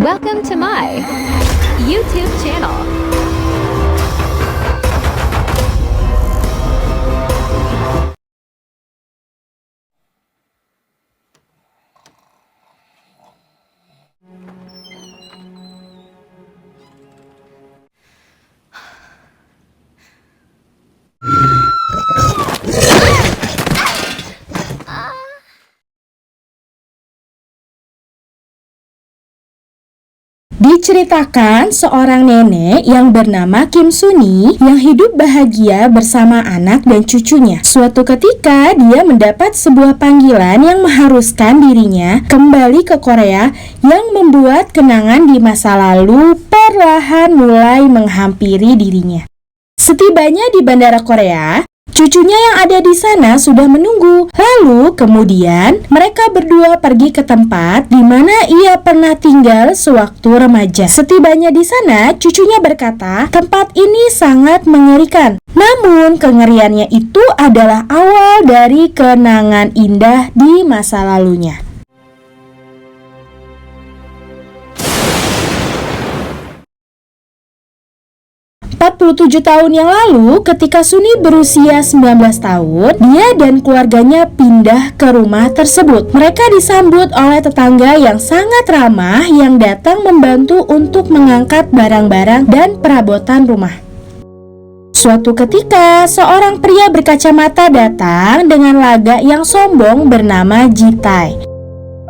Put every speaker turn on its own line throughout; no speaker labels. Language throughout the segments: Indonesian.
Welcome to my YouTube channel.
Diceritakan seorang nenek yang bernama Kim Suni yang hidup bahagia bersama anak dan cucunya. Suatu ketika dia mendapat sebuah panggilan yang mengharuskan dirinya kembali ke Korea yang membuat kenangan di masa lalu perlahan mulai menghampiri dirinya. Setibanya di bandara Korea, cucunya yang ada di sana sudah menunggu. Lalu kemudian mereka berdua pergi ke tempat di mana ia pernah tinggal sewaktu remaja. Setibanya di sana, cucunya berkata, tempat ini sangat mengerikan. Namun kengeriannya itu adalah awal dari kenangan indah di masa lalunya. 47 tahun yang lalu, ketika Suni berusia 19 tahun, dia dan keluarganya pindah ke rumah tersebut. Mereka disambut oleh tetangga yang sangat ramah yang datang membantu untuk mengangkat barang-barang dan perabotan rumah. Suatu ketika, seorang pria berkacamata datang dengan lagak yang sombong bernama Jitai.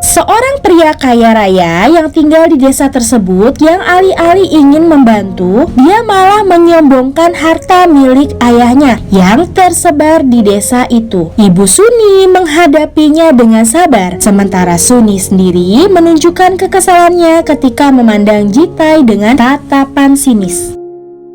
Seorang pria kaya raya yang tinggal di desa tersebut yang alih-alih ingin membantu, dia malah menyombongkan harta milik ayahnya yang tersebar di desa itu. Ibu Suni menghadapinya dengan sabar, sementara Suni sendiri menunjukkan kekesalannya ketika memandang Jitai dengan tatapan sinis.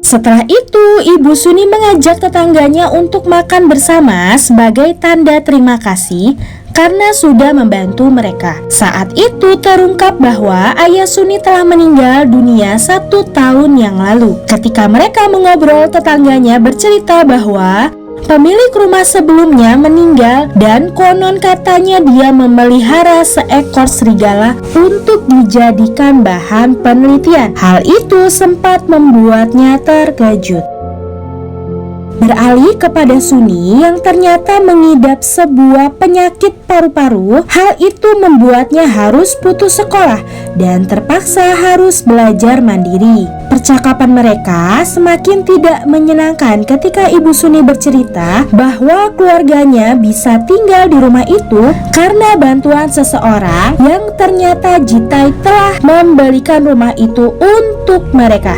Setelah itu, Ibu Suni mengajak tetangganya untuk makan bersama sebagai tanda terima kasih karena sudah membantu mereka. Saat itu terungkap bahwa ayah Suni telah meninggal dunia 1 tahun yang lalu. Ketika mereka mengobrol, tetangganya bercerita bahwa pemilik rumah sebelumnya meninggal dan konon katanya dia memelihara seekor serigala untuk dijadikan bahan penelitian. Hal itu sempat membuatnya terkejut. Beralih kepada Suni yang ternyata mengidap sebuah penyakit paru-paru, hal itu membuatnya harus putus sekolah dan terpaksa harus belajar mandiri. Percakapan mereka semakin tidak menyenangkan ketika Ibu Suni bercerita bahwa keluarganya bisa tinggal di rumah itu karena bantuan seseorang yang ternyata Jitai telah membelikan rumah itu untuk mereka.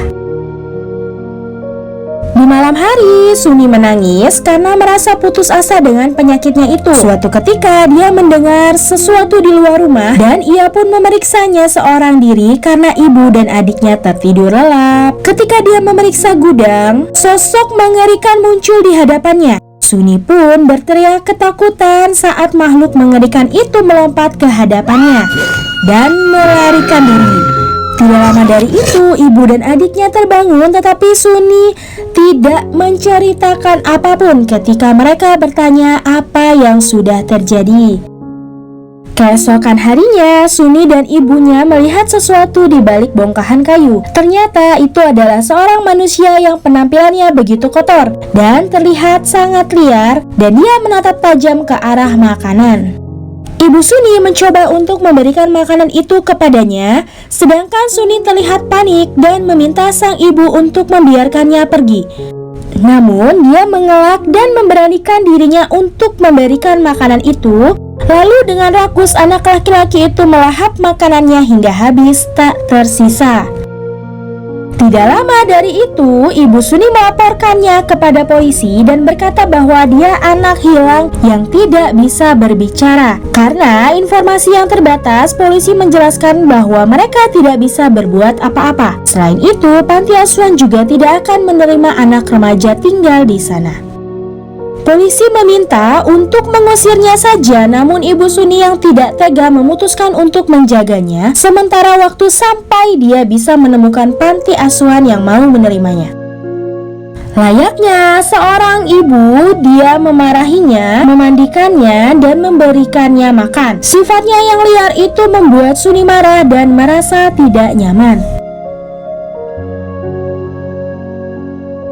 Di malam hari, Suni menangis karena merasa putus asa dengan penyakitnya itu. Suatu ketika, dia mendengar sesuatu di luar rumah dan ia pun memeriksanya seorang diri karena ibu dan adiknya tertidur lelap. Ketika dia memeriksa gudang, sosok mengerikan muncul di hadapannya. Suni pun berteriak ketakutan saat makhluk mengerikan itu melompat ke hadapannya dan melarikan diri. Tidak lama dari itu, ibu dan adiknya terbangun, tetapi Suni tidak menceritakan apapun ketika mereka bertanya apa yang sudah terjadi. Keesokan harinya, Suni dan ibunya melihat sesuatu di balik bongkahan kayu. Ternyata itu adalah seorang manusia yang penampilannya begitu kotor dan terlihat sangat liar, dan dia menatap tajam ke arah makanan. Ibu Suni mencoba untuk memberikan makanan itu kepadanya, sedangkan Suni terlihat panik dan meminta sang ibu untuk membiarkannya pergi. Namun, dia mengelak dan memberanikan dirinya untuk memberikan makanan itu. Lalu dengan rakus anak laki-laki itu melahap makanannya hingga habis tak tersisa. Tidak lama dari itu, Ibu Suni melaporkannya kepada polisi dan berkata bahwa dia anak hilang yang tidak bisa berbicara. Karena informasi yang terbatas, polisi menjelaskan bahwa mereka tidak bisa berbuat apa-apa. Selain itu, panti asuhan juga tidak akan menerima anak remaja tinggal di sana. Polisi meminta untuk mengusirnya saja, namun Ibu Suni yang tidak tega memutuskan untuk menjaganya sementara waktu sampai dia bisa menemukan panti asuhan yang mau menerimanya. Layaknya seorang ibu, dia memarahinya, memandikannya, dan memberikannya makan. Sifatnya yang liar itu membuat Suni marah dan merasa tidak nyaman.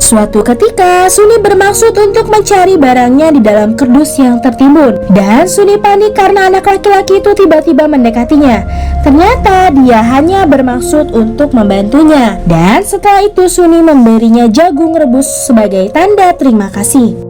Suatu ketika, Suni bermaksud untuk mencari barangnya di dalam kerdus yang tertimbun. Dan Suni panik karena anak laki-laki itu tiba-tiba mendekatinya. Ternyata dia hanya bermaksud untuk membantunya. Dan setelah itu Suni memberinya jagung rebus sebagai tanda terima kasih.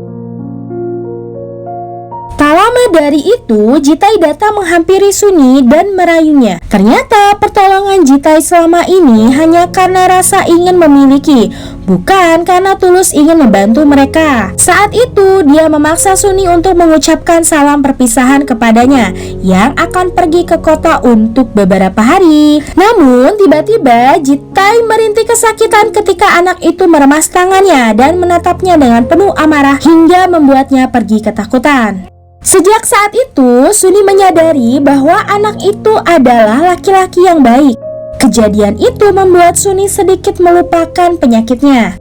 Tak lama dari itu, Jitai datang menghampiri Suni dan merayunya. Ternyata pertolongan Jitai selama ini hanya karena rasa ingin memiliki, bukan karena tulus ingin membantu mereka. Saat itu, dia memaksa Suni untuk mengucapkan salam perpisahan kepadanya yang akan pergi ke kota untuk beberapa hari. Namun, tiba-tiba Jitai merintih kesakitan ketika anak itu meremas tangannya dan menatapnya dengan penuh amarah hingga membuatnya pergi ketakutan. Sejak saat itu, Suni menyadari bahwa anak itu adalah laki-laki yang baik. Kejadian itu membuat Suni sedikit melupakan penyakitnya.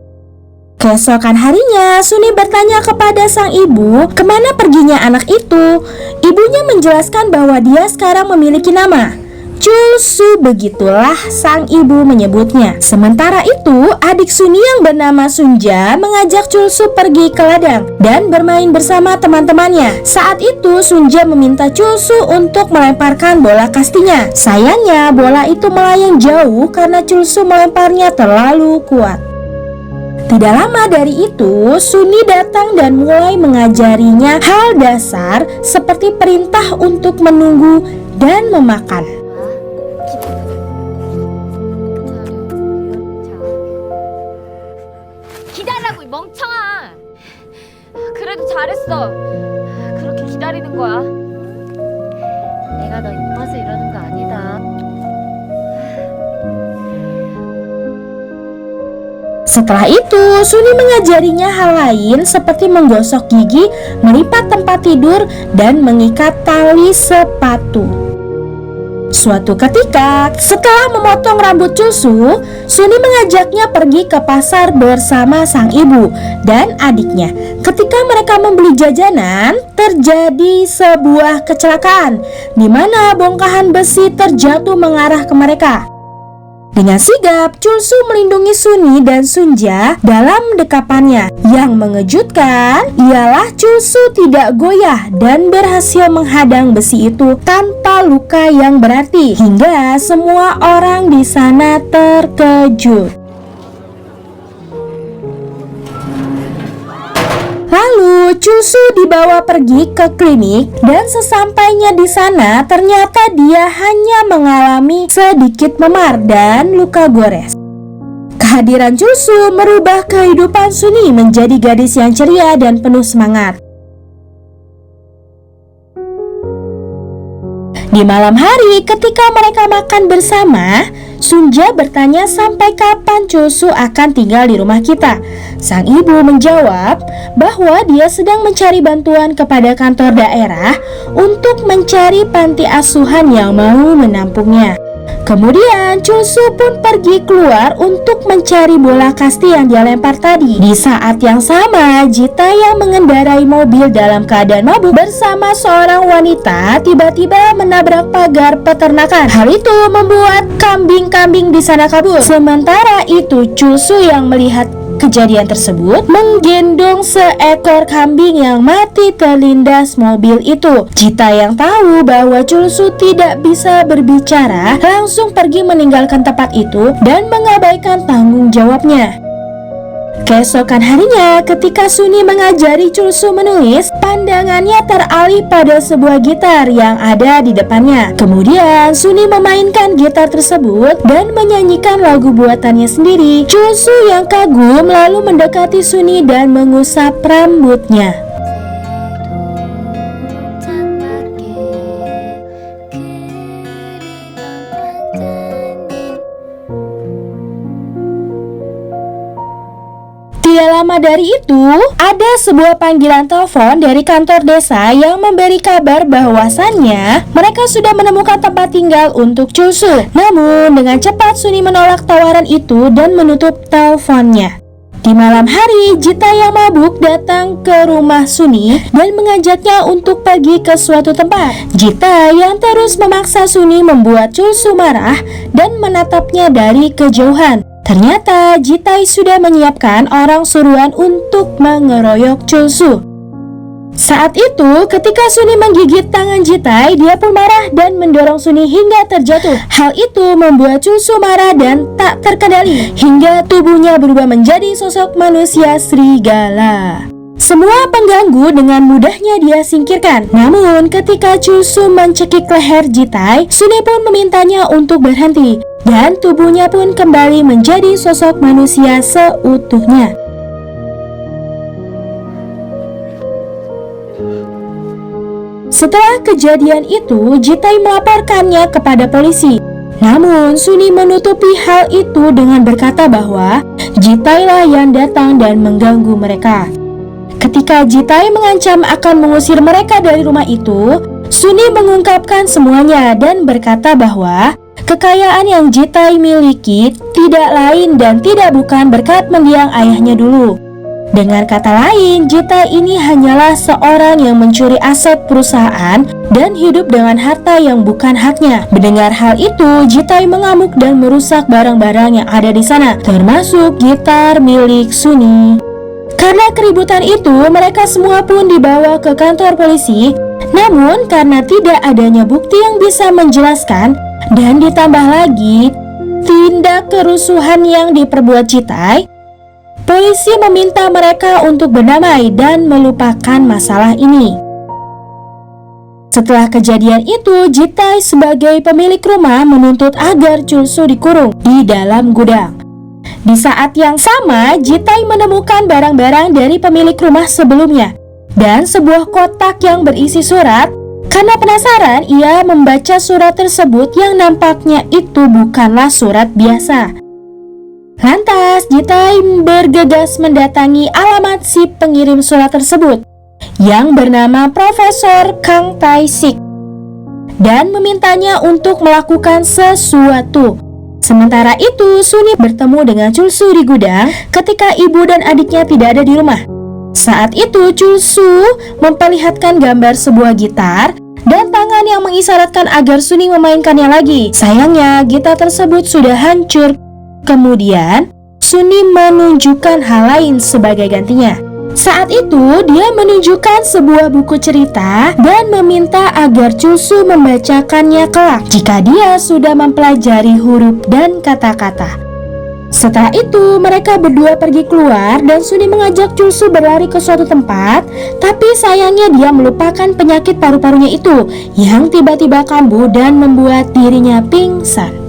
Keesokan harinya, Suni bertanya kepada sang ibu kemana perginya anak itu. Ibunya menjelaskan bahwa dia sekarang memiliki nama, Chulsu, begitulah sang ibu menyebutnya. Sementara itu, adik Suni yang bernama Sunja mengajak Chulsu pergi ke ladang dan bermain bersama teman-temannya. Saat itu, Sunja meminta Chulsu untuk melemparkan bola kastinya. Sayangnya, bola itu melayang jauh karena Chulsu melemparnya terlalu kuat. Tidak lama dari itu, Suni datang dan mulai mengajarinya hal dasar seperti perintah untuk menunggu dan memakan.
기다리라고 이 멍청아. 그래도 잘했어. 그렇게 기다리는 거야. 내가 너 이뻐서 이러는 거 아니다.
Setelah itu, Suni mengajarinya hal lain seperti menggosok gigi, melipat tempat tidur, dan mengikat tali sepatu. Suatu ketika, setelah memotong rambut Chulsu, Suni mengajaknya pergi ke pasar bersama sang ibu dan adiknya. Ketika mereka membeli jajanan, terjadi sebuah kecelakaan di mana bongkahan besi terjatuh mengarah ke mereka. Dengan sigap, Chulsu melindungi Suni dan Sunja dalam dekapannya. Yang mengejutkan ialah Chulsu tidak goyah dan berhasil menghadang besi itu tanpa luka yang berarti, hingga semua orang di sana terkejut. Lalu Chulsu dibawa pergi ke klinik dan sesampainya di sana ternyata dia hanya mengalami sedikit memar dan luka gores. Kehadiran Chulsu merubah kehidupan Suni menjadi gadis yang ceria dan penuh semangat. Di malam hari ketika mereka makan bersama, Sunja bertanya sampai kapan Chulsu akan tinggal di rumah kita. Sang ibu menjawab bahwa dia sedang mencari bantuan kepada kantor daerah untuk mencari panti asuhan yang mau menampungnya. Kemudian Chulsu pun pergi keluar untuk mencari bola kasti yang dia lempar tadi. Di saat yang sama, Jita yang mengendarai mobil dalam keadaan mabuk bersama seorang wanita tiba-tiba menabrak pagar peternakan. Hal itu membuat kambing-kambing di sana kabur. Sementara itu Chulsu yang melihat kejadian tersebut menggendong seekor kambing yang mati terlindas mobil itu. Jita yang tahu bahwa Chulsu tidak bisa berbicara langsung pergi meninggalkan tempat itu dan mengabaikan tanggung jawabnya. Keesokan harinya, ketika Suni mengajari Chulsu menulis, pandangannya teralih pada sebuah gitar yang ada di depannya. Kemudian Suni memainkan gitar tersebut dan menyanyikan lagu buatannya sendiri. Chulsu yang kagum lalu mendekati Suni dan mengusap rambutnya. Tidak lama dari itu, ada sebuah panggilan telepon dari kantor desa yang memberi kabar bahwasannya mereka sudah menemukan tempat tinggal untuk Chulsu. Namun, dengan cepat Suni menolak tawaran itu dan menutup teleponnya. Di malam hari, Jita yang mabuk datang ke rumah Suni dan mengajaknya untuk pergi ke suatu tempat. Jita yang terus memaksa Suni membuat Chulsu marah dan menatapnya dari kejauhan. Ternyata Jitai sudah menyiapkan orang suruhan untuk mengeroyok Chulsu. Saat itu, ketika Suni menggigit tangan Jitai, dia pun marah dan mendorong Suni hingga terjatuh. Hal itu membuat Chulsu marah dan tak terkendali, hingga tubuhnya berubah menjadi sosok manusia serigala. Semua pengganggu dengan mudahnya dia singkirkan. Namun, ketika Chulsu mencekik leher Jitai, Suni pun memintanya untuk berhenti, dan tubuhnya pun kembali menjadi sosok manusia seutuhnya. Setelah kejadian itu, Jitai melaporkannya kepada polisi. Namun, Suni menutupi hal itu dengan berkata bahwa Jitai lah yang datang dan mengganggu mereka. Ketika Jitai mengancam akan mengusir mereka dari rumah itu, Suni mengungkapkan semuanya dan berkata bahwa kekayaan yang Jitai miliki tidak lain dan tidak bukan berkat mendiang ayahnya dulu. Dengan kata lain, Jitai ini hanyalah seorang yang mencuri aset perusahaan dan hidup dengan harta yang bukan haknya. Mendengar hal itu, Jitai mengamuk dan merusak barang-barang yang ada di sana, termasuk gitar milik Suni. Karena keributan itu, mereka semua pun dibawa ke kantor polisi. Namun, karena tidak adanya bukti yang bisa menjelaskan dan ditambah lagi tindak kerusuhan yang diperbuat Jitai, polisi meminta mereka untuk berdamai dan melupakan masalah ini. Setelah kejadian itu, Jitai sebagai pemilik rumah menuntut agar Chulsu dikurung di dalam gudang. Di saat yang sama, Jitai menemukan barang-barang dari pemilik rumah sebelumnya dan sebuah kotak yang berisi surat. Karena penasaran, ia membaca surat tersebut yang nampaknya itu bukanlah surat biasa. Lantas, Jitai bergegas mendatangi alamat si pengirim surat tersebut yang bernama Profesor Kang Tai-sik dan memintanya untuk melakukan sesuatu. Sementara itu, Suni bertemu dengan Chulsu di gudang ketika ibu dan adiknya tidak ada di rumah. Saat itu, Chulsu memperlihatkan gambar sebuah gitar dan tangan yang mengisyaratkan agar Suni memainkannya lagi. Sayangnya, gitar tersebut sudah hancur. Kemudian, Suni menunjukkan hal lain sebagai gantinya. Saat itu, dia menunjukkan sebuah buku cerita dan meminta agar Chulsu membacakannya kelak jika dia sudah mempelajari huruf dan kata-kata. Setelah itu, mereka berdua pergi keluar dan Suni mengajak Chulsu berlari ke suatu tempat, tapi sayangnya dia melupakan penyakit paru-parunya itu yang tiba-tiba kambuh dan membuat dirinya pingsan.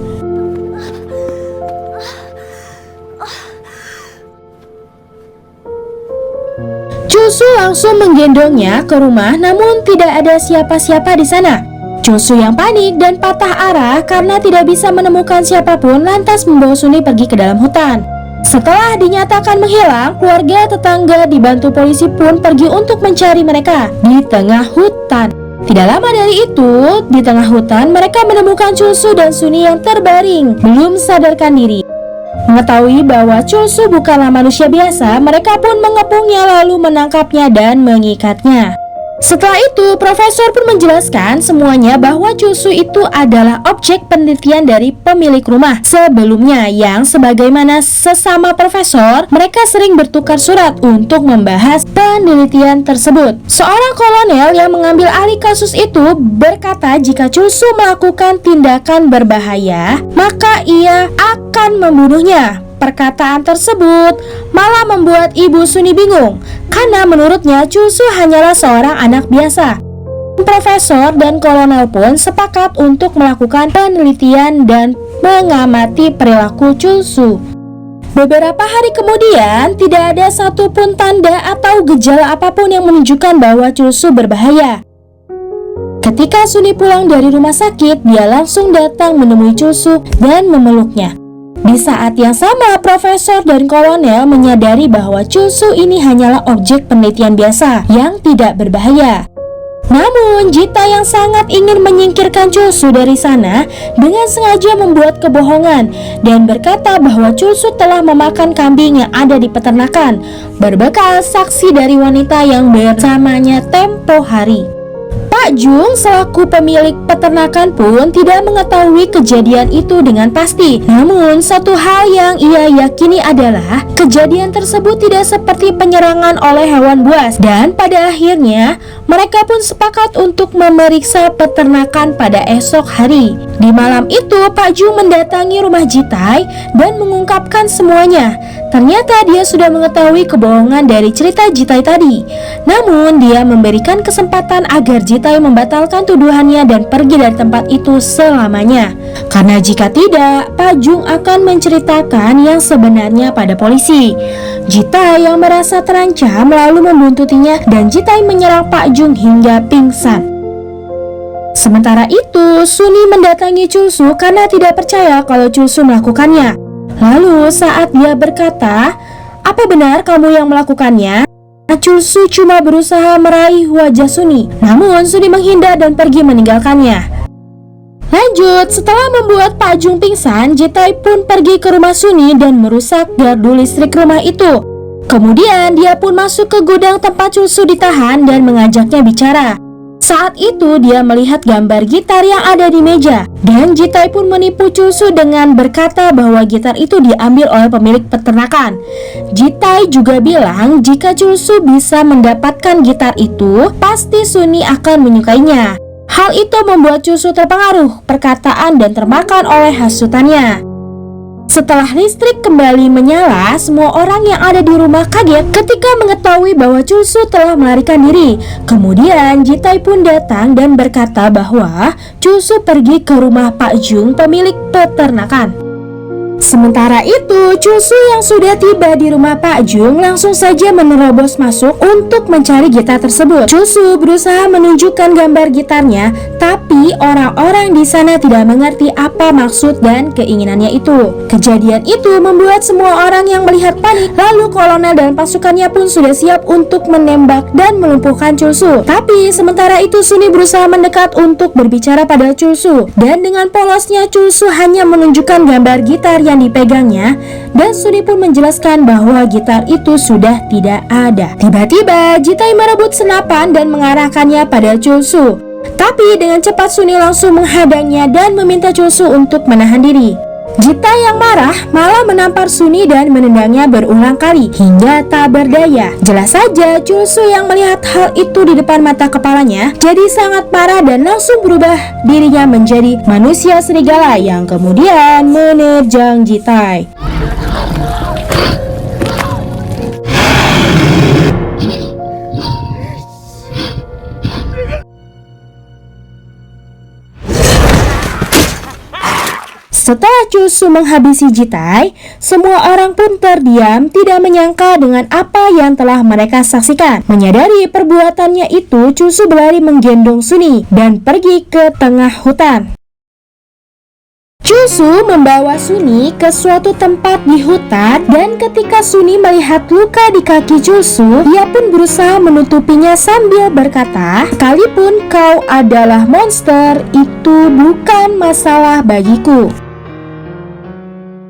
Chulsu langsung menggendongnya ke rumah, namun tidak ada siapa-siapa di sana. Chulsu yang panik dan patah arah karena tidak bisa menemukan siapapun, lantas membawa Suni pergi ke dalam hutan. Setelah dinyatakan menghilang, keluarga tetangga dibantu polisi pun pergi untuk mencari mereka di tengah hutan. Tidak lama dari itu, di tengah hutan mereka menemukan Chulsu dan Suni yang terbaring, belum sadarkan diri. Mengetahui bahwa Chulsu bukanlah manusia biasa, mereka pun mengepungnya lalu menangkapnya dan mengikatnya. Setelah itu, profesor pun menjelaskan semuanya bahwa Chulsu itu adalah objek penelitian dari pemilik rumah sebelumnya yang sebagaimana sesama profesor, mereka sering bertukar surat untuk membahas penelitian tersebut. Seorang kolonel yang mengambil alih kasus itu berkata jika Chulsu melakukan tindakan berbahaya, maka ia akan membunuhnya. Perkataan tersebut malah membuat Ibu Suni bingung, karena menurutnya Chulsu hanyalah seorang anak biasa. Profesor dan kolonel pun sepakat untuk melakukan penelitian dan mengamati perilaku Chulsu. Beberapa hari kemudian, tidak ada satupun tanda atau gejala apapun yang menunjukkan bahwa Chulsu berbahaya. Ketika Suni pulang dari rumah sakit, dia langsung datang menemui Chulsu dan memeluknya. Di saat yang sama, profesor dan kolonel menyadari bahwa Chulsu ini hanyalah objek penelitian biasa yang tidak berbahaya. Namun, Jita yang sangat ingin menyingkirkan Chulsu dari sana dengan sengaja membuat kebohongan dan berkata bahwa Chulsu telah memakan kambing yang ada di peternakan, berbekal saksi dari wanita yang bersamanya tempo hari. Pak Jung selaku pemilik peternakan pun tidak mengetahui kejadian itu dengan pasti. Namun satu hal yang ia yakini adalah kejadian tersebut tidak seperti penyerangan oleh hewan buas. Dan pada akhirnya mereka pun sepakat untuk memeriksa peternakan pada esok hari. Di malam itu Pak Jung mendatangi rumah Jitai dan mengungkapkan semuanya. Ternyata dia sudah mengetahui kebohongan dari cerita Jitai tadi. Namun dia memberikan kesempatan agar Jitai membatalkan tuduhannya dan pergi dari tempat itu selamanya. Karena jika tidak, Pak Jung akan menceritakan yang sebenarnya pada polisi. Jitai yang merasa terancam lalu membuntutinya dan Jitai menyerang Pak Jung hingga pingsan. Sementara itu, Suni mendatangi Chulsu karena tidak percaya kalau Chulsu melakukannya. Lalu saat dia berkata, "Apa benar kamu yang melakukannya?" Chulsu cuma berusaha meraih wajah Suni. Namun Suni menghindar dan pergi meninggalkannya. Lanjut, setelah membuat Pak Jung pingsan, Jitai pun pergi ke rumah Suni dan merusak gardu listrik rumah itu. Kemudian dia pun masuk ke gudang tempat Chulsu ditahan dan mengajaknya bicara. Saat itu dia melihat gambar gitar yang ada di meja dan Jitai pun menipu Chulsu dengan berkata bahwa gitar itu diambil oleh pemilik peternakan. Jitai juga bilang jika Chulsu bisa mendapatkan gitar itu, pasti Suni akan menyukainya. Hal itu membuat Chulsu terpengaruh perkataan dan termakan oleh hasutannya. Setelah listrik kembali menyala, semua orang yang ada di rumah kaget ketika mengetahui bahwa Chulsu telah melarikan diri. Kemudian Jitai pun datang dan berkata bahwa Chulsu pergi ke rumah Pak Jung, pemilik peternakan. Sementara itu, Chulsu yang sudah tiba di rumah Pak Jung langsung saja menerobos masuk untuk mencari gitar tersebut. Chulsu berusaha menunjukkan gambar gitarnya, tapi orang-orang di sana tidak mengerti apa maksud dan keinginannya itu. Kejadian itu membuat semua orang yang melihat panik. Lalu kolonel dan pasukannya pun sudah siap untuk menembak dan melumpuhkan Chulsu. Tapi sementara itu Suni berusaha mendekat untuk berbicara pada Chulsu, dan dengan polosnya Chulsu hanya menunjukkan gambar gitar yang dipegangnya, dan Suni pun menjelaskan bahwa gitar itu sudah tidak ada. Tiba-tiba Jitai merebut senapan dan mengarahkannya pada Chulsu. Tapi dengan cepat Suni langsung menghadangnya dan meminta Chulsu untuk menahan diri. Jitai yang marah malah menampar Suni dan menendangnya berulang kali hingga tak berdaya. Jelas saja Chulsu yang melihat hal itu di depan mata kepalanya jadi sangat marah dan langsung berubah dirinya menjadi manusia serigala yang kemudian menerjang Jitai. Setelah Chulsu menghabisi Jitai, semua orang pun terdiam, tidak menyangka dengan apa yang telah mereka saksikan. Menyadari perbuatannya itu, Chulsu berlari menggendong Suni dan pergi ke tengah hutan. Chulsu membawa Suni ke suatu tempat di hutan, dan ketika Suni melihat luka di kaki Chulsu, ia pun berusaha menutupinya sambil berkata, "Sekalipun kau adalah monster, itu bukan masalah bagiku."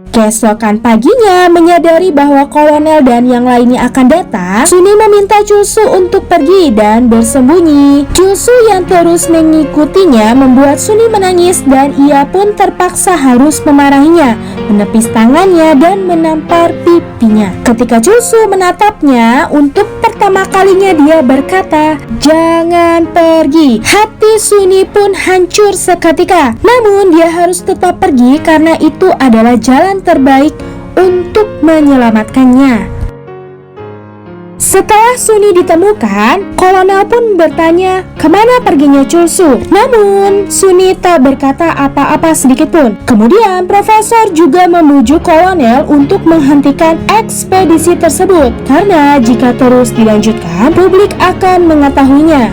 Keesokan paginya, menyadari bahwa kolonel dan yang lainnya akan datang, Suni meminta Chulsu untuk pergi dan bersembunyi. Chulsu yang terus mengikutinya membuat Suni menangis dan ia pun terpaksa harus memarahinya, menepis tangannya dan menampar pipinya. Ketika Chulsu menatapnya untuk pertama kalinya, dia berkata, "Jangan pergi." Hati Suni pun hancur seketika. Namun dia harus tetap pergi karena itu adalah jalan terbaik untuk menyelamatkannya. Setelah Suni ditemukan, kolonel pun bertanya kemana perginya Chulsu. Namun Suni tak berkata apa-apa sedikit pun. Kemudian profesor juga membujuk kolonel untuk menghentikan ekspedisi tersebut, karena jika terus dilanjutkan, publik akan mengetahuinya.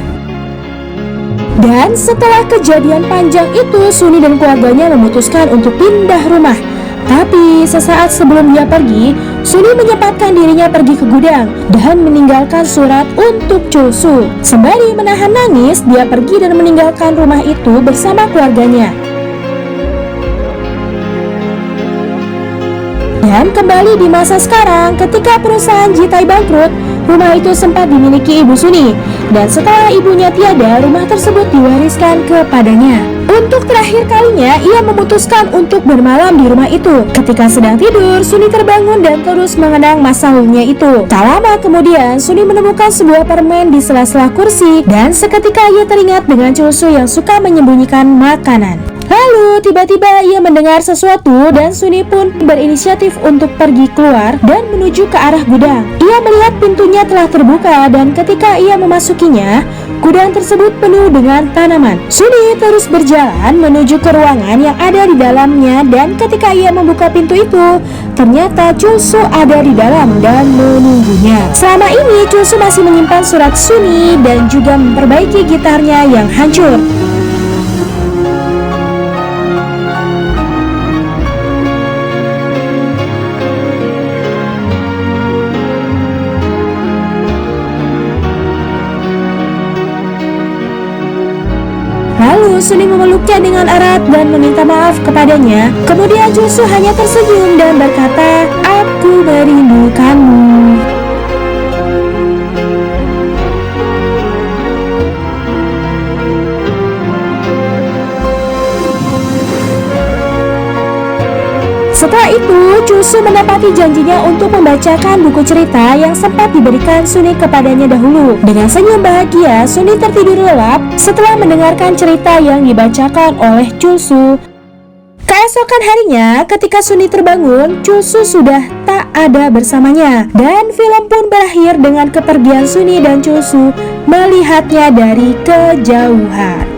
Dan setelah kejadian panjang itu, Suni dan keluarganya memutuskan untuk pindah rumah. Tapi sesaat sebelum dia pergi, Suni menyempatkan dirinya pergi ke gudang dan meninggalkan surat untuk Chulsu. Sembari menahan nangis, dia pergi dan meninggalkan rumah itu bersama keluarganya. Dan kembali di masa sekarang, ketika perusahaan Jitai bangkrut, rumah itu sempat dimiliki Ibu Suni. Dan setelah ibunya tiada, rumah tersebut diwariskan kepadanya. Untuk terakhir kalinya, ia memutuskan untuk bermalam di rumah itu. Ketika sedang tidur, Suni terbangun dan terus mengenang masa lalunya itu. Tak lama kemudian, Suni menemukan sebuah permen di sela-sela kursi, dan seketika ia teringat dengan Chulsu yang suka menyembunyikan makanan. Lalu tiba-tiba ia mendengar sesuatu dan Suni pun berinisiatif untuk pergi keluar dan menuju ke arah gudang. Ia melihat pintunya telah terbuka dan ketika ia memasukinya, gudang tersebut penuh dengan tanaman. Suni terus berjalan menuju ke ruangan yang ada di dalamnya dan ketika ia membuka pintu itu, ternyata Chulsu ada di dalam dan menunggunya. Selama ini Chulsu masih menyimpan surat Suni dan juga memperbaiki gitarnya yang hancur. Lalu Suni memeluknya dengan erat dan meminta maaf kepadanya. Kemudian Chulsu hanya tersenyum dan berkata, "Aku merindukanmu." Setelah itu, Chulsu menepati janjinya untuk membacakan buku cerita yang sempat diberikan Suni kepadanya dahulu. Dengan senyum bahagia, Suni tertidur lelap setelah mendengarkan cerita yang dibacakan oleh Chulsu. Keesokan harinya, ketika Suni terbangun, Chulsu sudah tak ada bersamanya. Dan film pun berakhir dengan kepergian Suni dan Chulsu melihatnya dari kejauhan.